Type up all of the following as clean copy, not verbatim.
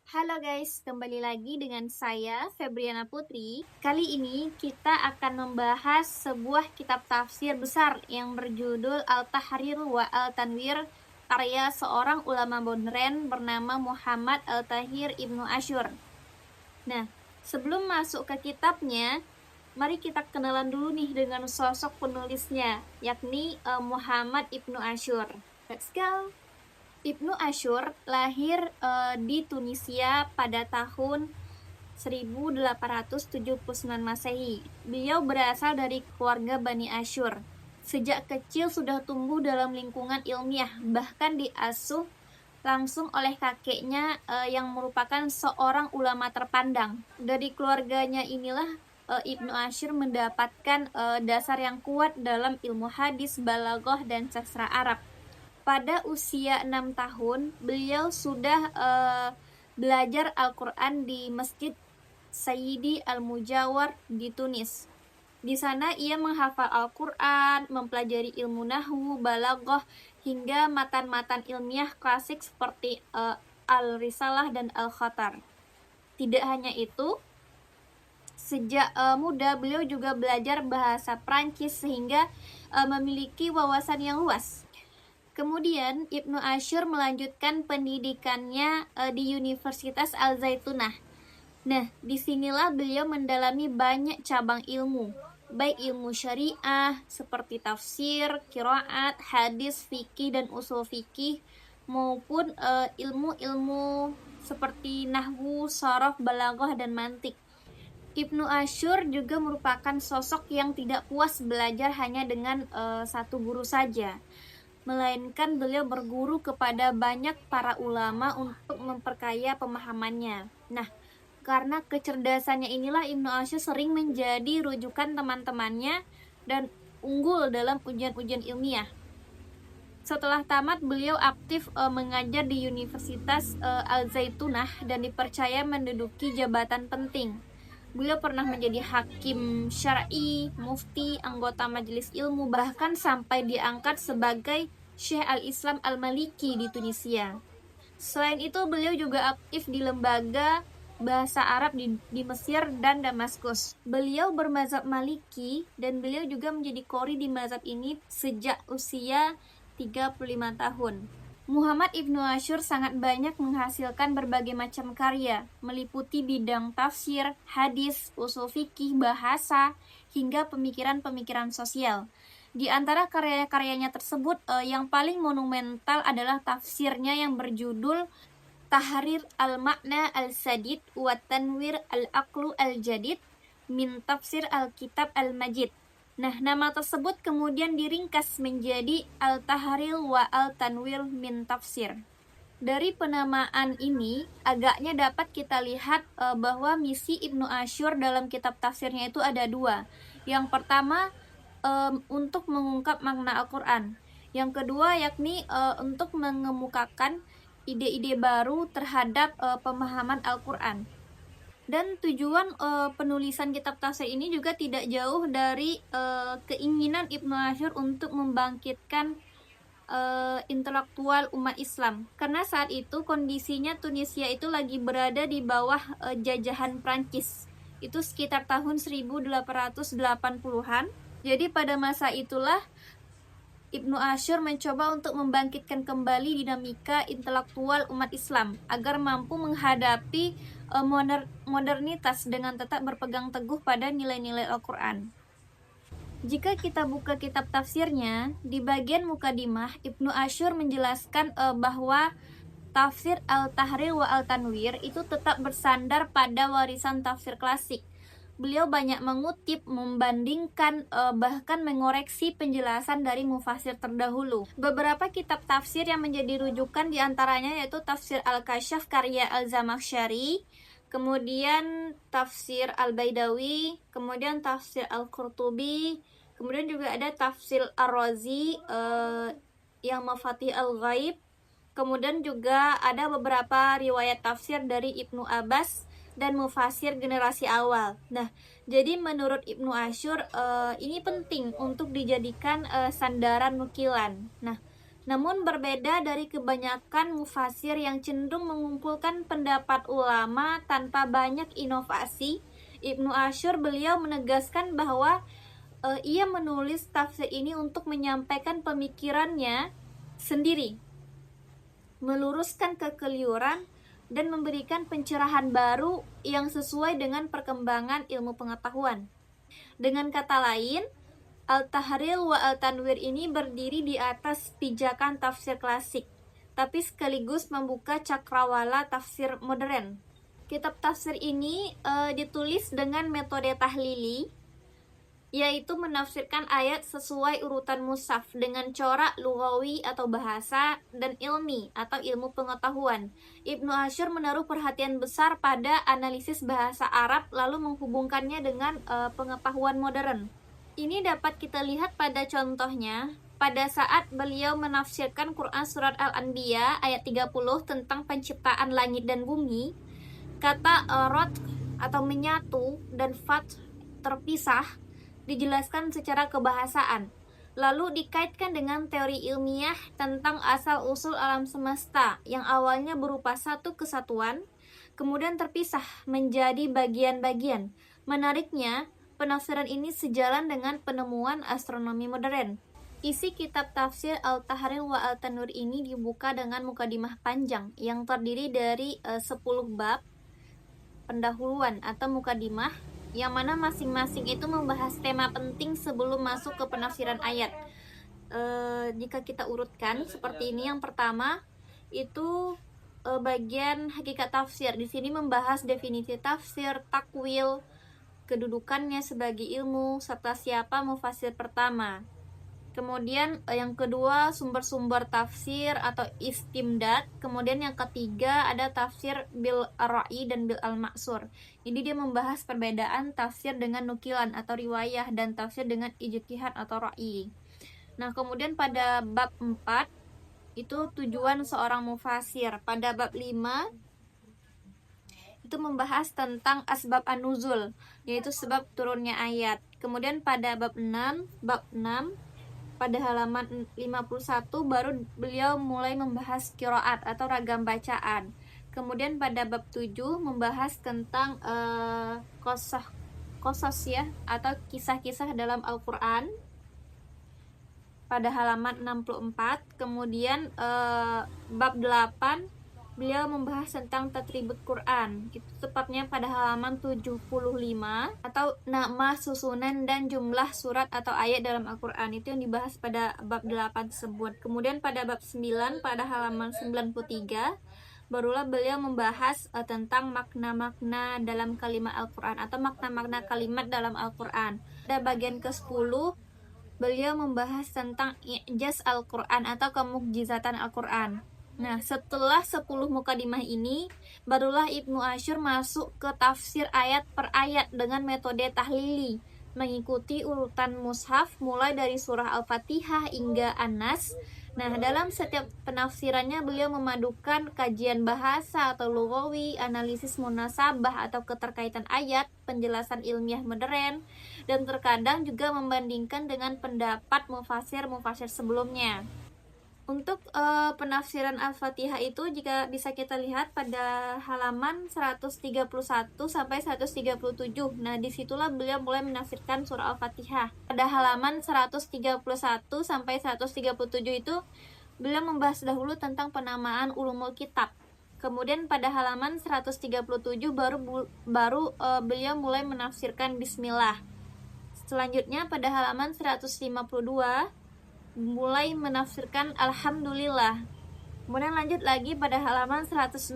Halo guys, kembali lagi dengan saya Febriana Putri. Kali ini kita akan membahas sebuah kitab tafsir besar yang berjudul Al-Tahrir wa Al-Tanwir karya seorang ulama modern bernama Muhammad Al-Tahir Ibnu Asyur. Nah, sebelum masuk ke kitabnya, mari kita kenalan dulu nih dengan sosok penulisnya, yakni Muhammad Ibnu Asyur. Let's go! Ibnu Asyur lahir di Tunisia pada tahun 1879 Masehi. Beliau berasal dari keluarga Bani Asyur. Sejak kecil sudah tumbuh dalam lingkungan ilmiah, bahkan diasuh langsung oleh kakeknya yang merupakan seorang ulama terpandang. Dari keluarganya inilah Ibnu Asyur mendapatkan dasar yang kuat dalam ilmu hadis, balaghah, dan sastra Arab. Pada usia 6 tahun, beliau sudah belajar Al-Quran di Masjid Sayyidi Al-Mujawar di Tunis. Di sana ia menghafal Al-Quran, mempelajari ilmu nahwu, balaghah, hingga matan-matan ilmiah klasik seperti Al-Risalah dan Al-Khatar. Tidak hanya itu, sejak muda beliau juga belajar bahasa Prancis sehingga memiliki wawasan yang luas. Kemudian Ibnu Asyur melanjutkan pendidikannya di Universitas Al-Zaitunah. Nah, disinilah beliau mendalami banyak cabang ilmu, baik ilmu syariah seperti tafsir, qiraat, hadis, fikih, dan usul fikih, maupun ilmu-ilmu seperti nahwu, sharaf, balaghah, dan mantik. Ibnu Asyur juga merupakan sosok yang tidak puas belajar hanya dengan satu guru saja, melainkan beliau berguru kepada banyak para ulama untuk memperkaya pemahamannya. Nah, karena kecerdasannya inilah Ibnu Asyur sering menjadi rujukan teman-temannya dan unggul dalam ujian-ujian ilmiah. Setelah tamat, beliau aktif mengajar di Universitas Al-Zaitunah dan dipercaya menduduki jabatan penting. Beliau pernah menjadi hakim syar'i, mufti, anggota majelis ilmu, bahkan sampai diangkat sebagai Syekh Al-Islam Al-Maliki di Tunisia. Selain itu, beliau juga aktif di lembaga bahasa Arab di Mesir dan Damaskus. Beliau bermazhab Maliki dan beliau juga menjadi qori di mazhab ini sejak usia 35 tahun. Muhammad Ibnu Asyur sangat banyak menghasilkan berbagai macam karya, meliputi bidang tafsir, hadis, usul fikih, bahasa, hingga pemikiran-pemikiran sosial. Di antara karya-karyanya tersebut, yang paling monumental adalah tafsirnya yang berjudul Tahrir al-Makna al-Sadid wa Tanwir al-Aqlu al-Jadid min Tafsir al-Kitab al-Majid. Nah, nama tersebut kemudian diringkas menjadi Al-Tahrir wa Al-Tanwir min Tafsir. Dari penamaan ini, agaknya dapat kita lihat bahwa misi Ibnu Asyur dalam kitab tafsirnya itu ada dua. Yang pertama, untuk mengungkap makna Al-Quran. Yang kedua, yakni untuk mengemukakan ide-ide baru terhadap pemahaman Al-Quran. Dan tujuan penulisan kitab tafsir ini juga tidak jauh dari keinginan Ibnu Asyur untuk membangkitkan intelektual umat Islam. Karena saat itu kondisinya Tunisia itu lagi berada di bawah jajahan Prancis. Itu sekitar tahun 1880-an. Jadi pada masa itulah Ibnu Asyur mencoba untuk membangkitkan kembali dinamika intelektual umat Islam agar mampu menghadapi modernitas dengan tetap berpegang teguh pada nilai-nilai Al-Quran. Jika kita buka kitab tafsirnya, di bagian mukadimah Ibnu Asyur menjelaskan bahwa tafsir Al-Tahrir wa Al-Tanwir itu tetap bersandar pada warisan tafsir klasik. Beliau banyak mengutip, membandingkan, bahkan mengoreksi penjelasan dari mufasir terdahulu. Beberapa kitab tafsir yang menjadi rujukan diantaranya yaitu Tafsir Al-Kasyaf karya Al-Zamakhsyari, kemudian Tafsir Al-Baidawi, kemudian Tafsir Al-Qurtubi, kemudian juga ada Tafsir Ar-Razi yang Mafatih Al-Ghaib, kemudian juga ada beberapa riwayat tafsir dari Ibnu Abbas dan mufasir generasi awal. Nah, jadi menurut Ibnu Asyur ini penting untuk dijadikan sandaran nukilan. Nah, Namun berbeda dari kebanyakan mufasir yang cenderung mengumpulkan pendapat ulama tanpa banyak inovasi, Ibnu Asyur beliau menegaskan bahwa ia menulis tafsir ini untuk menyampaikan pemikirannya sendiri, meluruskan kekeliruan, dan memberikan pencerahan baru yang sesuai dengan perkembangan ilmu pengetahuan. Dengan kata lain, Al-Tahrir wa Al-Tanwir ini berdiri di atas pijakan tafsir klasik, tapi sekaligus membuka cakrawala tafsir modern. Kitab tafsir ini ditulis dengan metode tahlili, yaitu menafsirkan ayat sesuai urutan mushaf dengan corak lughawi atau bahasa dan ilmi atau ilmu pengetahuan. Ibnu Asyur menaruh perhatian besar pada analisis bahasa Arab lalu menghubungkannya dengan pengetahuan modern. Ini dapat kita lihat pada contohnya pada saat beliau menafsirkan Quran surat Al-Anbiya ayat 30 tentang penciptaan langit dan bumi. Kata rot atau menyatu dan fat terpisah dijelaskan secara kebahasaan, lalu dikaitkan dengan teori ilmiah tentang asal-usul alam semesta yang awalnya berupa satu kesatuan, kemudian terpisah menjadi bagian-bagian. Menariknya, penafsiran ini sejalan dengan penemuan astronomi modern. Isi kitab tafsir Al-Tahrir wa Al-Tanwir ini dibuka dengan mukadimah panjang yang terdiri dari 10 bab pendahuluan atau mukadimah, yang mana masing-masing itu membahas tema penting sebelum masuk ke penafsiran ayat. Jika kita urutkan seperti ini, yang pertama itu bagian hakikat tafsir. Di sini membahas definisi tafsir, takwil, kedudukannya sebagai ilmu, serta siapa mufasir pertama. Kemudian yang kedua sumber-sumber tafsir atau istimdad. Kemudian yang ketiga ada tafsir bil ar-ra'i dan bil al-ma'sur. Jadi dia membahas perbedaan tafsir dengan nukilan atau riwayah dan tafsir dengan ijtihad atau ra'i. Nah, kemudian pada bab 4 itu tujuan seorang mufasir. Pada bab 5 itu membahas tentang asbab an-nuzul, yaitu sebab turunnya ayat. Kemudian pada bab 6 pada halaman 51 baru beliau mulai membahas qiraat atau ragam bacaan. Kemudian pada bab 7 membahas tentang qasas ya, atau kisah-kisah dalam Al-Qur'an pada halaman 64. Kemudian bab 8 beliau membahas tentang tatribut Quran, itu tepatnya pada halaman 75, atau nama, susunan, dan jumlah surat atau ayat dalam Al-Quran. Itu yang dibahas pada bab 8 tersebut. Kemudian pada bab 9 pada halaman 93 barulah beliau membahas tentang makna-makna dalam kalimat Al-Quran atau makna-makna kalimat dalam Al-Quran. Pada bagian ke-10 beliau membahas tentang i'jaz Al-Quran atau kemukjizatan Al-Quran. Nah, setelah 10 mukadimah ini, barulah Ibnu Asyur masuk ke tafsir ayat per ayat dengan metode tahlili, mengikuti urutan mushaf mulai dari surah Al-Fatihah hingga An-Nas. Nah, dalam setiap penafsirannya beliau memadukan kajian bahasa atau lughawi, analisis munasabah atau keterkaitan ayat, penjelasan ilmiah modern, dan terkadang juga membandingkan dengan pendapat mufasir-mufasir sebelumnya. Untuk penafsiran Al-Fatihah itu jika bisa kita lihat pada halaman 131 sampai 137. Nah, disitulah beliau mulai menafsirkan surah Al-Fatihah. Pada halaman 131 sampai 137 itu beliau membahas dahulu tentang penamaan ulumul kitab. Kemudian pada halaman 137 baru beliau mulai menafsirkan bismillah. Selanjutnya pada halaman 152 mulai menafsirkan alhamdulillah. Kemudian lanjut lagi pada halaman 166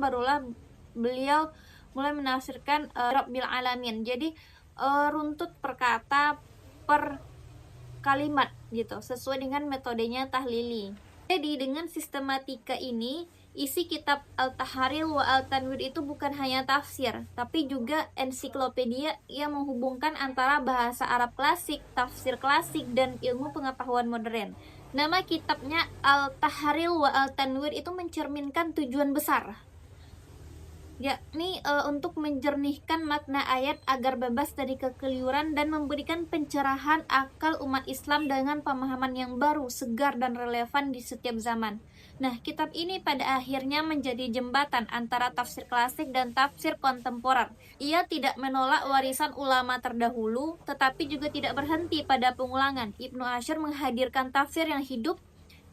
barulah beliau mulai menafsirkan Rabbil Alamin. Jadi runtut per kata per kalimat gitu, sesuai dengan metodenya tahlili. Jadi dengan sistematika ini, isi kitab Al-Tahrir wa Al-Tanwir itu bukan hanya tafsir, tapi juga ensiklopedia yang menghubungkan antara bahasa Arab klasik, tafsir klasik, dan ilmu pengetahuan modern. Nama kitabnya Al-Tahrir wa Al-Tanwir itu mencerminkan tujuan besar yakni untuk menjernihkan makna ayat agar bebas dari kekeliruan dan memberikan pencerahan akal umat Islam dengan pemahaman yang baru, segar, dan relevan di setiap zaman. Nah, kitab ini pada akhirnya menjadi jembatan antara tafsir klasik dan tafsir kontemporer. Ia tidak menolak warisan ulama terdahulu, tetapi juga tidak berhenti pada pengulangan. Ibnu Asyur menghadirkan tafsir yang hidup,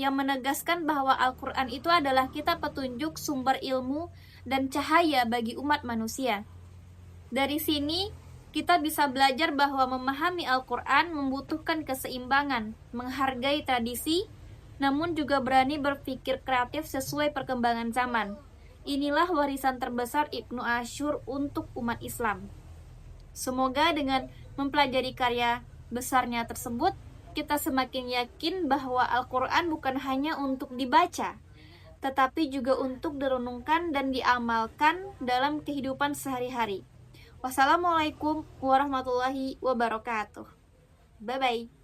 yang menegaskan bahwa Al-Quran itu adalah kitab petunjuk, sumber ilmu, dan cahaya bagi umat manusia. Dari sini, kita bisa belajar bahwa memahami Al-Quran membutuhkan keseimbangan, menghargai tradisi, namun juga berani berpikir kreatif sesuai perkembangan zaman. Inilah warisan terbesar Ibnu Asyur untuk umat Islam. Semoga dengan mempelajari karya besarnya tersebut, kita semakin yakin bahwa Al-Quran bukan hanya untuk dibaca, tetapi juga untuk direnungkan dan diamalkan dalam kehidupan sehari-hari. Wassalamualaikum warahmatullahi wabarakatuh. Bye-bye.